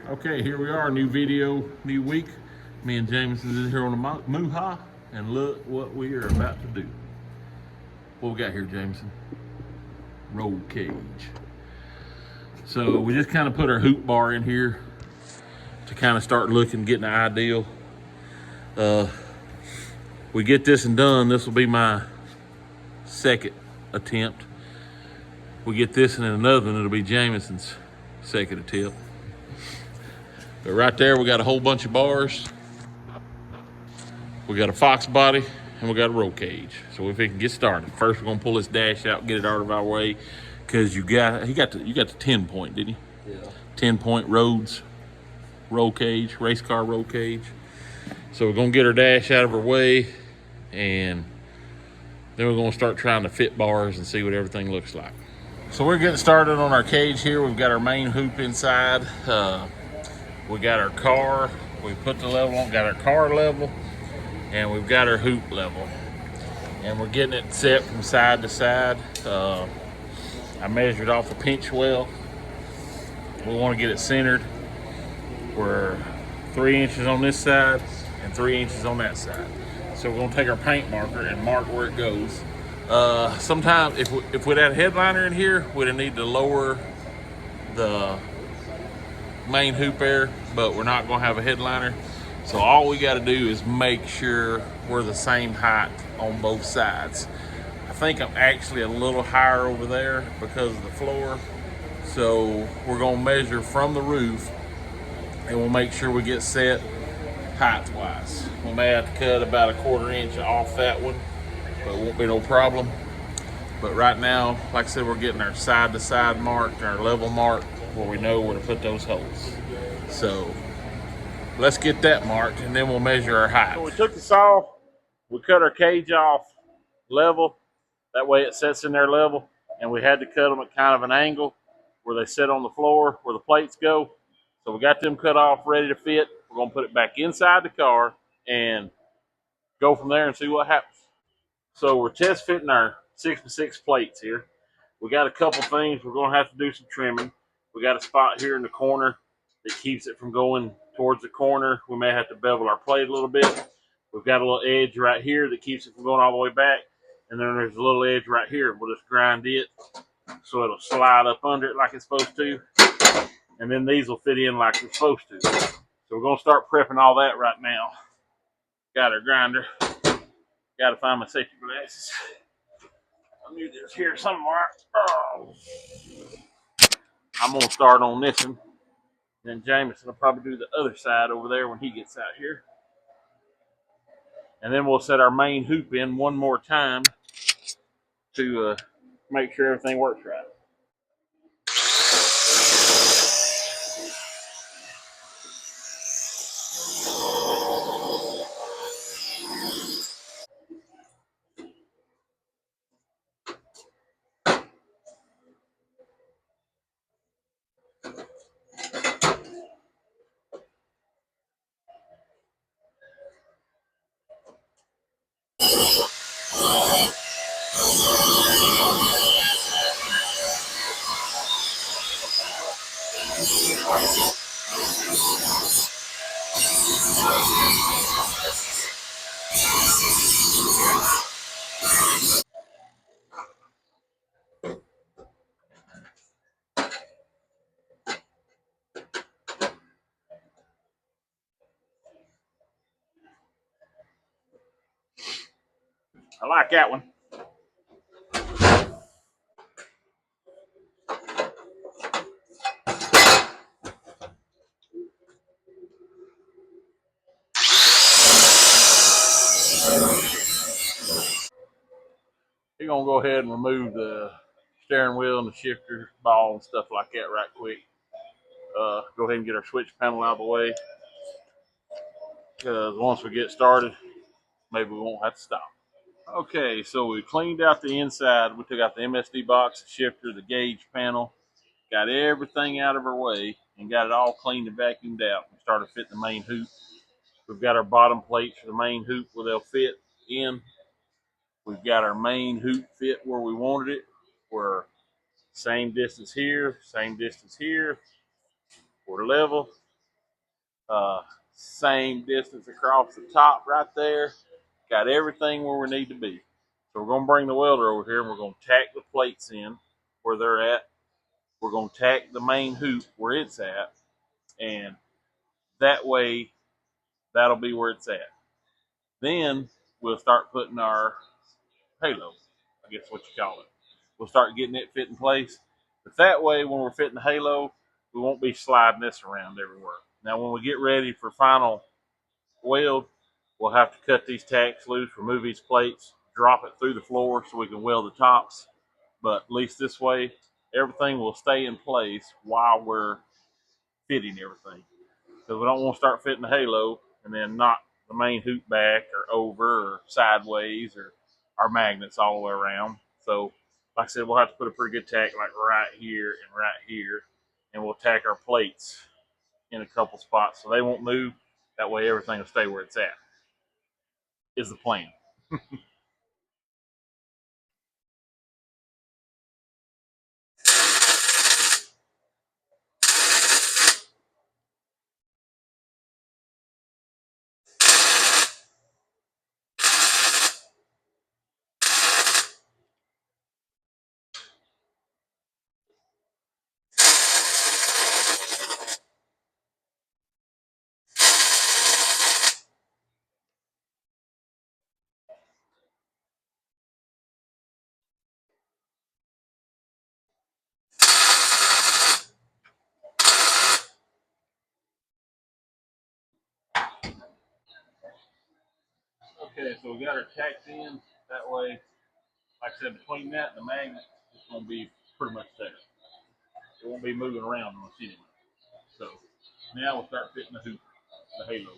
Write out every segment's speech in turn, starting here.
Okay, here we are, new video, new week. Me and Jameson is here on the Muha, and look what we are about to do. What we got here, Jameson? Roll cage. So we just kind of put our hoop bar in here to kind of start looking, getting the ideal. We get this and done, this will be my second attempt. We get this and then another one, it'll be Jameson's second attempt. But right there, we got a whole bunch of bars. We got a Foxbody and we got a roll cage. So if we can get started, first we're gonna pull this dash out, get it out of our way, because you got the 10 point, didn't you? Yeah. 10 point Rhodes roll cage, race car roll cage. So we're gonna get our dash out of our way, and then we're gonna start trying to fit bars and see what everything looks like. So we're getting started on our cage here. We've got our main hoop inside. We got our car. We put the level on, got our car level, and we've got our hoop level. And we're getting it set from side to side. I measured off a pinch well. We want to get it centered. We're 3 inches on this side and 3 inches on that side. So we're gonna take our paint marker and mark where it goes. Sometimes if we'd had a headliner in here, we'd have need to lower the main hoop there, but we're not gonna have a headliner. So all we gotta do is make sure we're the same height on both sides. I think I'm actually a little higher over there because of the floor. So we're gonna measure from the roof and we'll make sure we get set height wise. We may have to cut about a 1/4 inch off that one, but it won't be no problem. But right now, like I said, we're getting our side to side marked, our level marked, where we know where to put those holes. So let's get that marked and then we'll measure our height. So we took the saw, we cut our cage off level, that way it sets in there level, and we had to cut them at kind of an angle where they sit on the floor, where the plates go. So we got them cut off, ready to fit. We're gonna put it back inside the car and go from there and see what happens. So we're test fitting our 6x6 plates here. We got a couple things we're gonna have to do some trimming. We got a spot here in the corner that keeps it from going towards the corner. We may have to bevel our plate a little bit. We've got a little edge right here that keeps it from going all the way back. And then there's a little edge right here. We'll just grind it so it'll slide up under it like it's supposed to. And then these will fit in like they're supposed to. So we're gonna start prepping all that right now. Got our grinder. Gotta find my safety glasses. I knew they was here somewhere. Oh. I'm gonna start on this one. Then Jameson will probably do the other side over there when he gets out here. And then we'll set our main hoop in one more time to make sure everything works right. I like that one. You're gonna go ahead and remove the steering wheel and the shifter ball and stuff like that right quick. Go ahead and get our switch panel out of the way, because once we get started, maybe we won't have to stop. Okay, so we cleaned out the inside. We took out the MSD box, the shifter, the gauge panel, got everything out of our way, and got it all cleaned and vacuumed out. We started fitting the main hoop. We've got our bottom plates for the main hoop where they'll fit in. We've got our main hoop fit where we wanted it. We're same distance here, same distance here. We're level. Uh, Same distance across the top right there. Got everything where we need to be. So we're going to bring the welder over here and we're going to tack the plates in where they're at. We're going to tack the main hoop where it's at. And that way, that'll be where it's at. Then we'll start putting our halo, I guess what you call it. We'll start getting it fit in place. But that way, when we're fitting the halo, we won't be sliding this around everywhere. Now, when we get ready for final weld, we'll have to cut these tacks loose, remove these plates, drop it through the floor so we can weld the tops. But at least this way, everything will stay in place while we're fitting everything. Because we don't want to start fitting the halo and then knock the main hoop back or over or sideways or our magnets all the way around. So, like I said, we'll have to put a pretty good tack like right here and right here. And we'll tack our plates in a couple spots so they won't move. That way everything will stay where it's at, is the plan. Okay, so we got our tacks in. That way, like I said, between that and the magnet, it's going to be pretty much there. It won't be moving around on us anyway. So now we'll start fitting the hoop, the halo.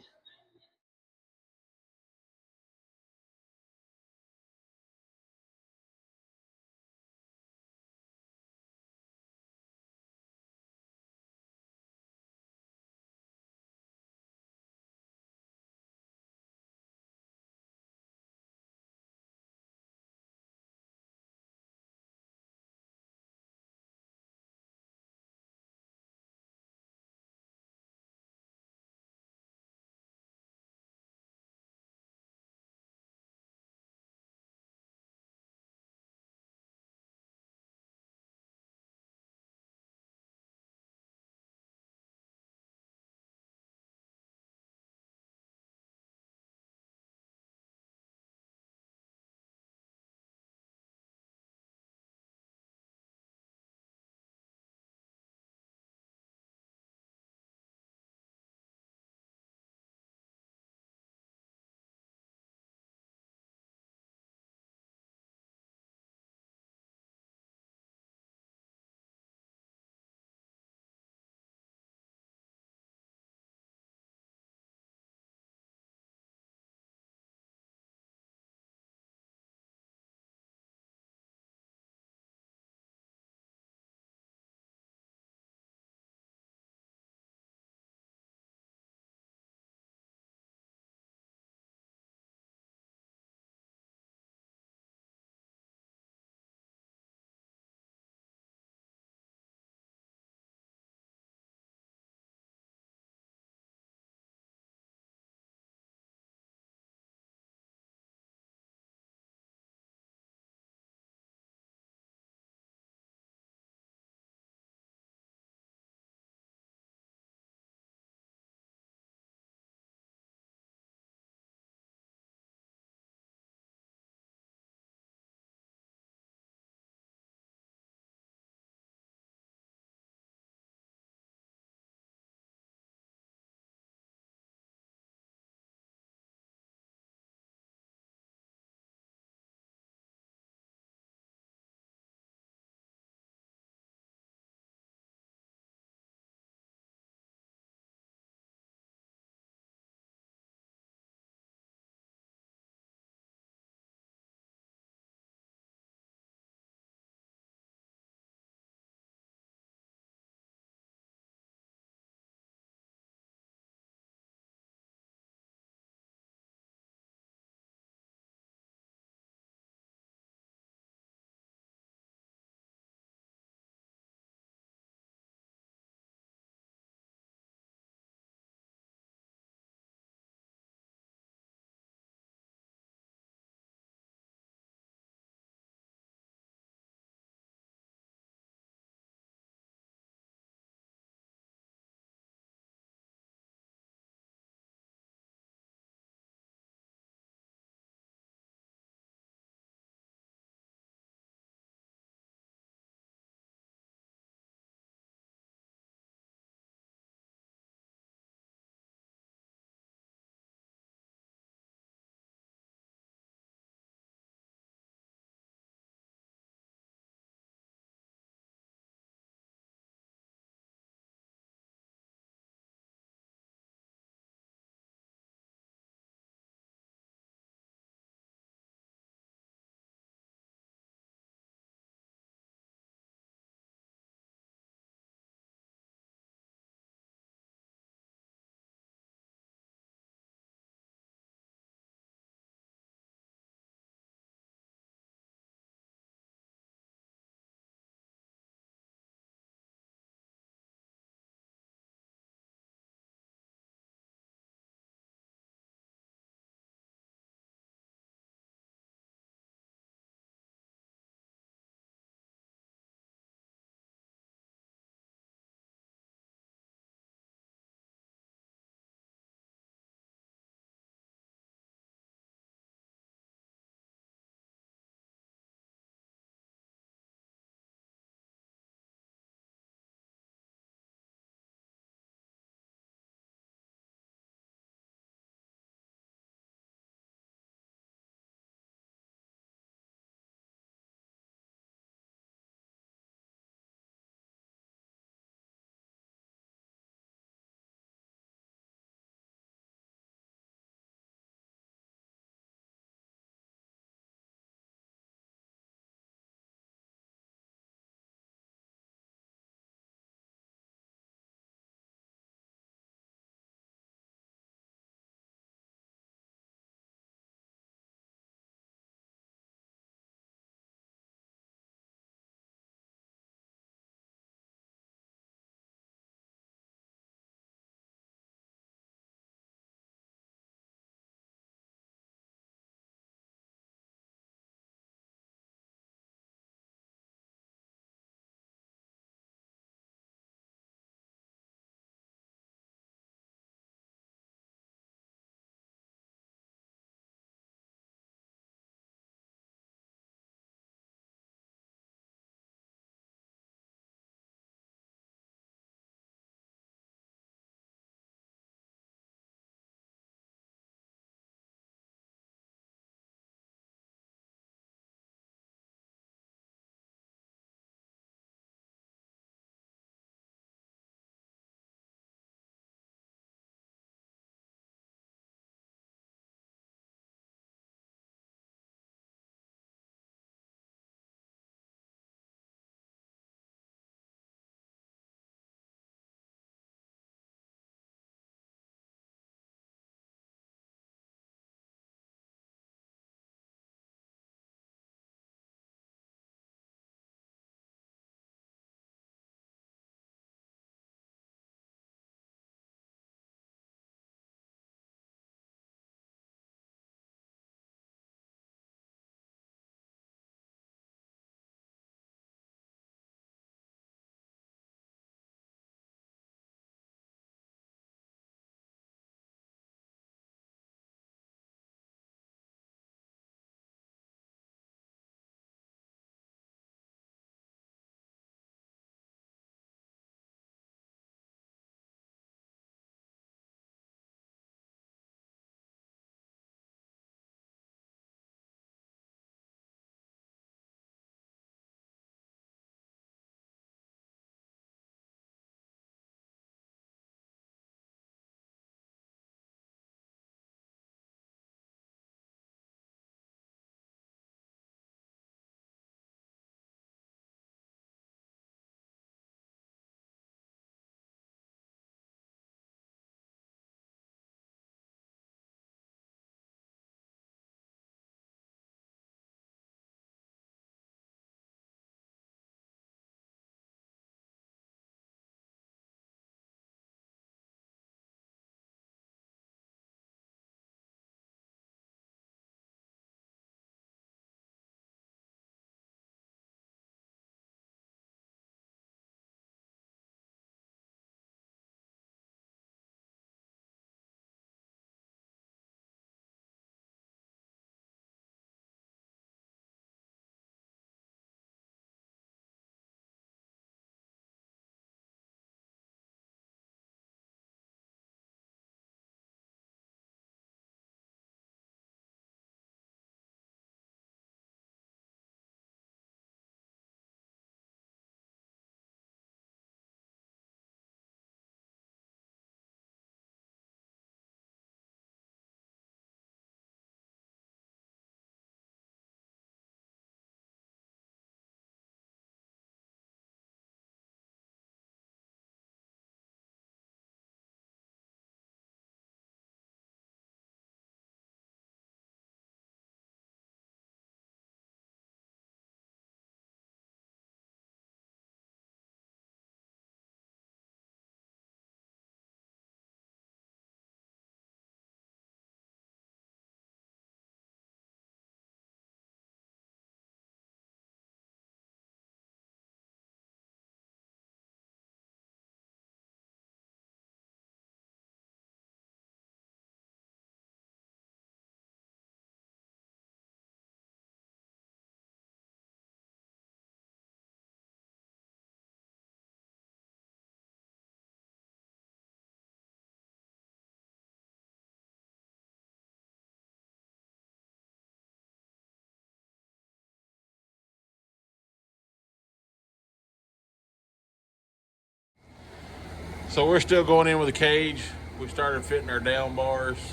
So we're still going in with the cage. We started fitting our down bars.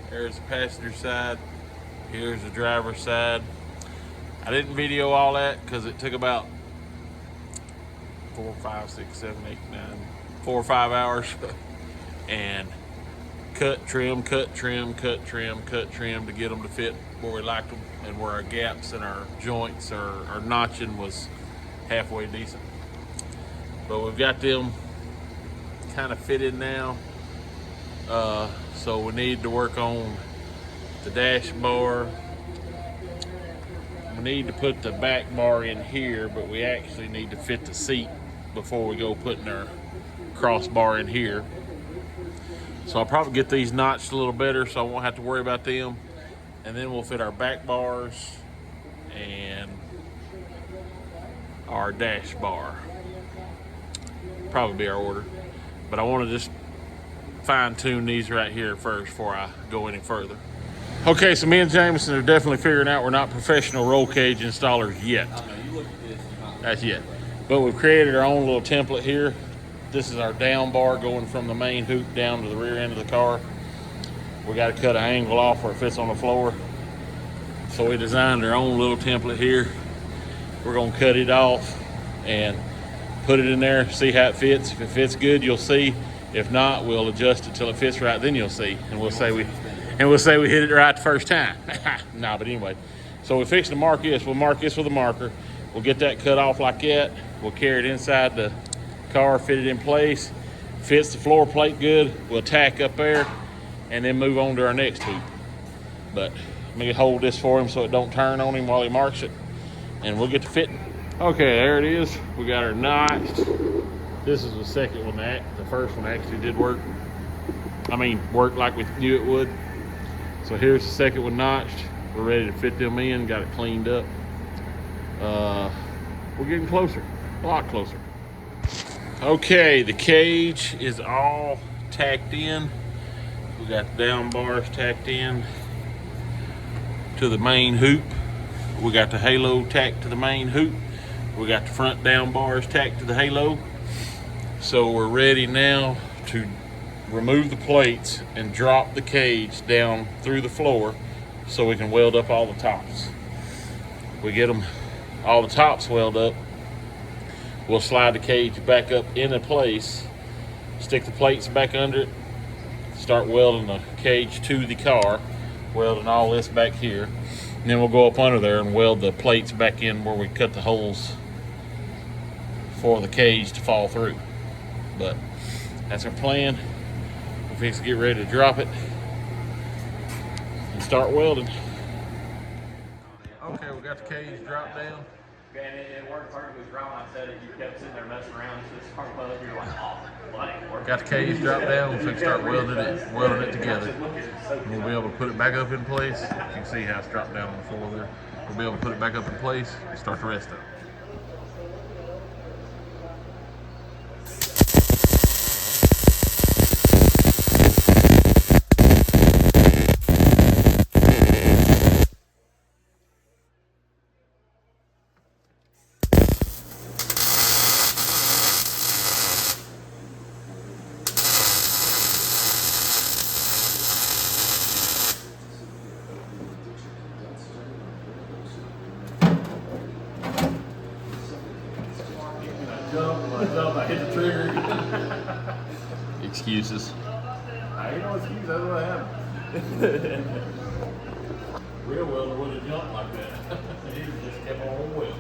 There's the passenger side. Here's the driver's side. I didn't video all that because it took about 4, 5, 6, 7, 8, 9, 4 or 5 hours. And cut, trim, cut, trim, cut, trim, cut, trim to get them to fit where we liked them and where our gaps and our joints or our notching was halfway decent. But we've got them kind of fitted now. So we need to work on the dash bar. We need to put the back bar in here, but we actually need to fit the seat before we go putting our crossbar in here. So I'll probably get these notched a little better so I won't have to worry about them. And then we'll fit our back bars and our dash bar. Probably be our order. But I want to just fine tune these right here first before I go any further. Okay, so me and Jameson are definitely figuring out we're not professional roll cage installers yet. That's yet. But we've created our own little template here. This is our down bar going from the main hoop down to the rear end of the car. We got to cut an angle off where it fits on the floor. So we designed our own little template here. We're gonna cut it off and put it in there, see how it fits. If it fits good, you'll see. If not, we'll adjust it till it fits right, then you'll see. And we'll say we hit it right the first time. Nah, but anyway. So we're fixing to mark this. We'll mark this with a marker. We'll get that cut off like that. We'll carry it inside the car, fit it in place. Fits the floor plate good. We'll tack up there and then move on to our next hoop. But let me hold this for him so it don't turn on him while he marks it. And we'll get to fitting. Okay, there it is. We got her notched. This is the second one the first one actually did work. I mean, worked like we knew it would. So here's the second one notched. We're ready to fit them in, got it cleaned up. We're getting closer, a lot closer. Okay, the cage is all tacked in. We got the down bars tacked in to the main hoop. We got the halo tacked to the main hoop. We got the front down bars tacked to the halo. So we're ready now to remove the plates and drop the cage down through the floor so we can weld up all the tops. We get them, all the tops weld up. We'll slide the cage back up into place, stick the plates back under it, start welding the cage to the car, welding all this back here. And then we'll go up under there and weld the plates back in where we cut the holes for the cage to fall through. But that's our plan. We'll fix to get ready to drop it and start welding. Okay, we got the cage dropped down. And it worked perfectly with I said it, you kept sitting there messing around, it's just hard to you're like, oh, well, that ain't working. Got the cage dropped down, we'll start welding it together. We'll be able to put it back up in place. You can see how it's dropped down on the floor there. We'll be able to put it back up in place and start the rest of it. I hit the trigger. Excuses. I ain't no excuse, that's what happened. Real welder would have jumped like that. He just kept on welding.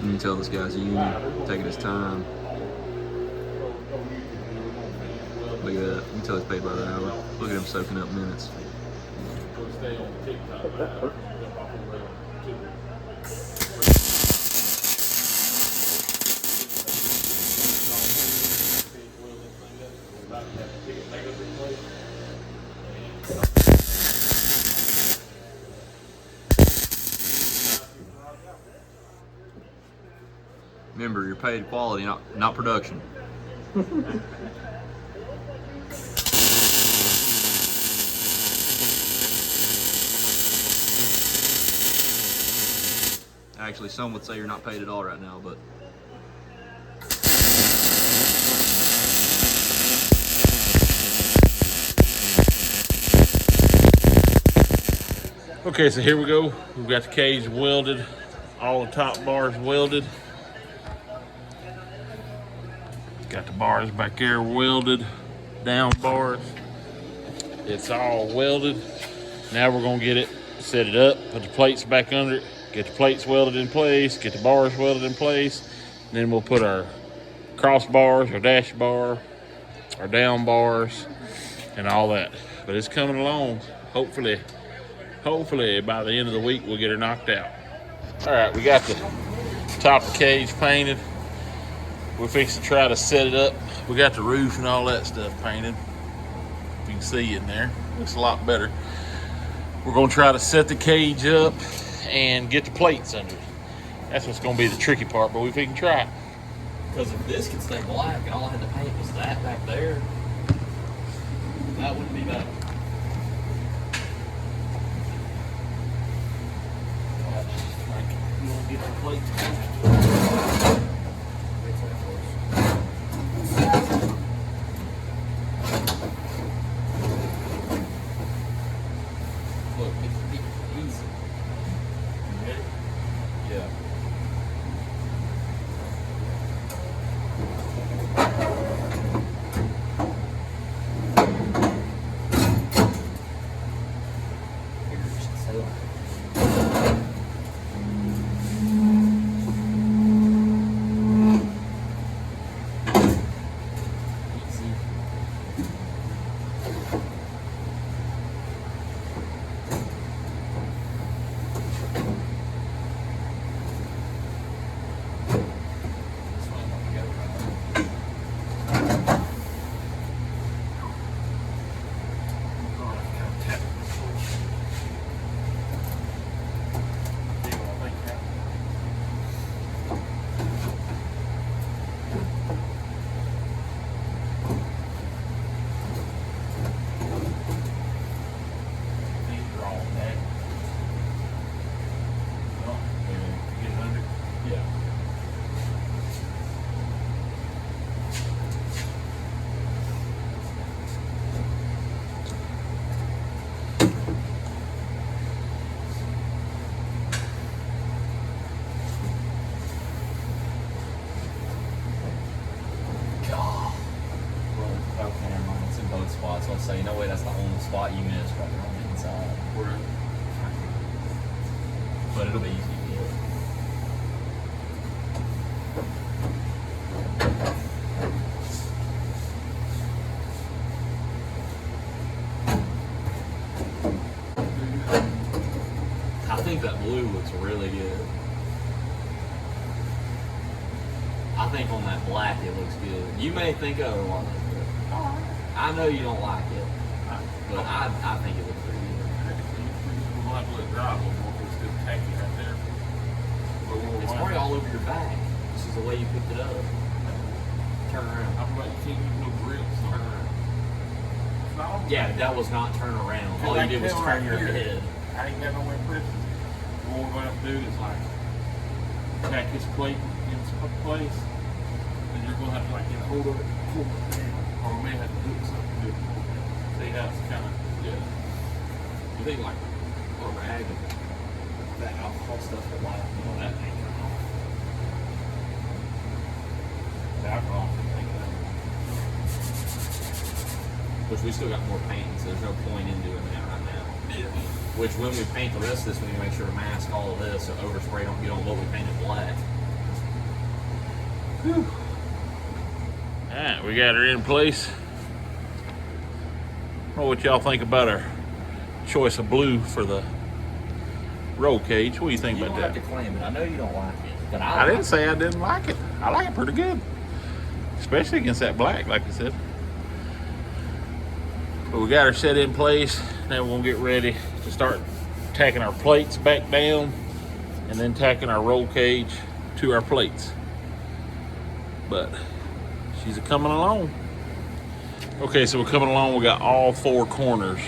You can tell this guy's a union, taking his time. Look at that. You can tell he's paid by the hour. Look at him soaking up minutes. Stay on TikTok. Remember, you're paid quality, not production. Actually, some would say you're not paid at all right now, but. Okay, so here we go. We've got the cage welded, all the top bars welded. Got the bars back there welded, down bars. It's all welded. Now we're gonna get it, set it up, put the plates back under it, get the plates welded in place, get the bars welded in place. Then we'll put our crossbars, our dash bar, our down bars, and all that. But it's coming along. Hopefully by the end of the week we'll get her knocked out. All right, we got the top of the cage painted. We're fixing to try to set it up. We got the roof and all that stuff painted. You can see in there, looks a lot better. We're gonna try to set the cage up and get the plates under it. That's what's gonna be the tricky part, but we can try it. Because if this could stay black and all I had to paint was that back there, that wouldn't be bad. You want to get the plates first? Look, it's easy. You ready? Yeah. Spots. I'll say, no way, that's the only spot you missed right there on the inside. But it'll be easy to get. I think that blue looks really good. I think on that black it looks good. You may think otherwise. I know you don't like it, but I think it looks pretty good. We'll have to let it dry a little more because it's good tacky right there. It's probably all over your back. This is the way you picked it up. Turn around. How about you can't use no grips? Turn around. Yeah, that was not turn around. All you did was turn your head. I ain't got no way to press it. What we're going to have to do is like tack this plate in its place, and you're going to have to like get a hold of it, pull it down, or we may have to do something to it. See how it's kind of, yeah. You think like a rag and that alcohol stuff will light up, that ain't coming off. The alcohol can take that. Which we still got more paint, so there's no point in doing that right now. Yeah. Which when we paint the rest of this, we need to make sure to mask all of this so overspray don't get on what we painted black. Whew. Alright, we got her in place. Well, what y'all think about our choice of blue for the roll cage? What do you think about that? You don't have to claim it. I know you don't like it, but I didn't say I didn't like it. I like it pretty good. Especially against that black, like I said. But we got her set in place. Now we're gonna get ready to start tacking our plates back down and then tacking our roll cage to our plates. But she's coming along. Okay, so we're coming along. We got all four corners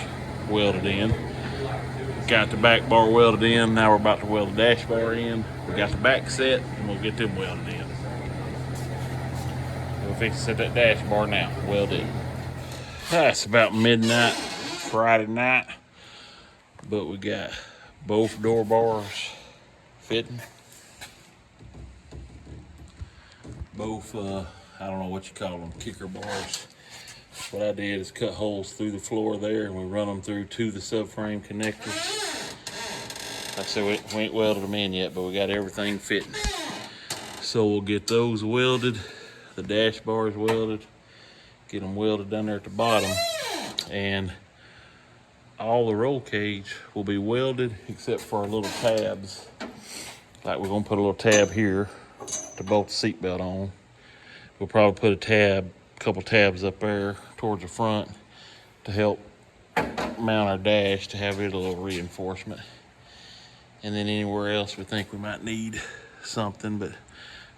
welded in. Got the back bar welded in. Now we're about to weld the dash bar in. We got the back set, and we'll get them welded in. We'll fix to set that dash bar now, weld it. It's about midnight Friday night, but we got both door bars fitting. Both, I don't know what you call them, kicker bars. What I did is cut holes through the floor there, and we run them through to the subframe connectors. Like I said, we ain't welded them in yet, but we got everything fitting. So we'll get those welded, the dash bars welded, get them welded down there at the bottom, and all the roll cage will be welded except for our little tabs. Like we're gonna put a little tab here to bolt the seatbelt on. We'll probably put a couple tabs up there towards the front to help mount our dash to have it a little reinforcement. And then anywhere else we think we might need something, but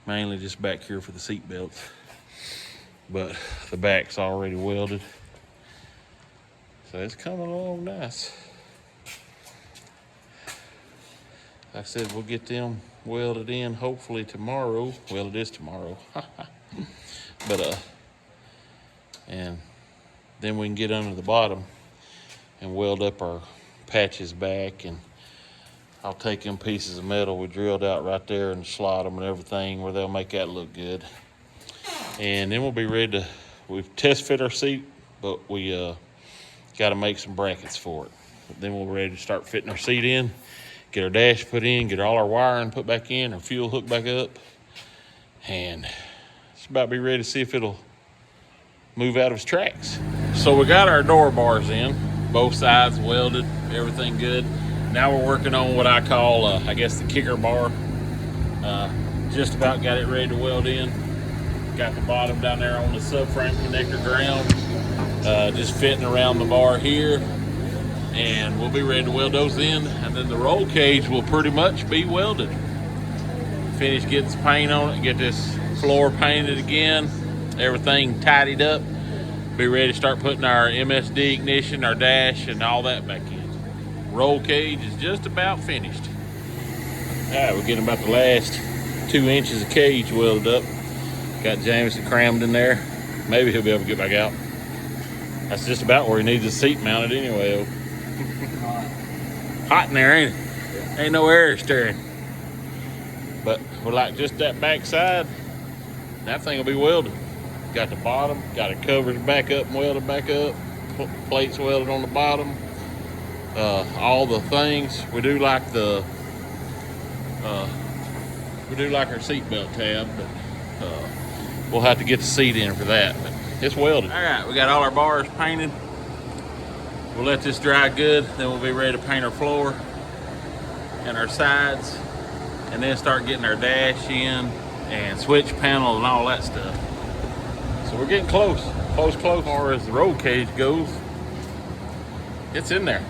mainly just back here for the seat belts. But the back's already welded, so it's coming along nice. Like I said, we'll get them welded in hopefully tomorrow. Well, it is tomorrow. But and then we can get under the bottom and weld up our patches back, and I'll take them pieces of metal we drilled out right there and slot them and everything where they'll make that look good. And then we'll be ready to, we've test fit our seat, but we got to make some brackets for it. But then we're ready to start fitting our seat in, get our dash put in, get all our wiring put back in, our fuel hooked back up, and it's about to be ready to see if it'll move out of its tracks. So we got our door bars in, both sides welded, everything good. Now we're working on what I call, I guess, the kicker bar. Just about got it ready to weld in. Got the bottom down there on the subframe connector ground. Just fitting around the bar here. And we'll be ready to weld those in. And then the roll cage will pretty much be welded. Finish getting some paint on it, get this floor painted again. Everything tidied up. Be ready to start putting our MSD ignition, our dash, and all that back in. Roll cage is just about finished. All right, we're getting about the last 2 inches of cage welded up. Got Jameson crammed in there. Maybe he'll be able to get back out. That's just about where he needs his seat mounted anyway. Hot in there, ain't it? Yeah. Ain't no air stirring. But we're like just that back side, that thing will be welded. Got the bottom, got it covered back up and welded back up. Plates welded on the bottom. All the things. We do like our seatbelt tab, but we'll have to get the seat in for that. But it's welded. All right, we got all our bars painted. We'll let this dry good, then we'll be ready to paint our floor and our sides, and then start getting our dash in and switch panel and all that stuff. So we're getting close. As far as the roll cage goes, it's in there.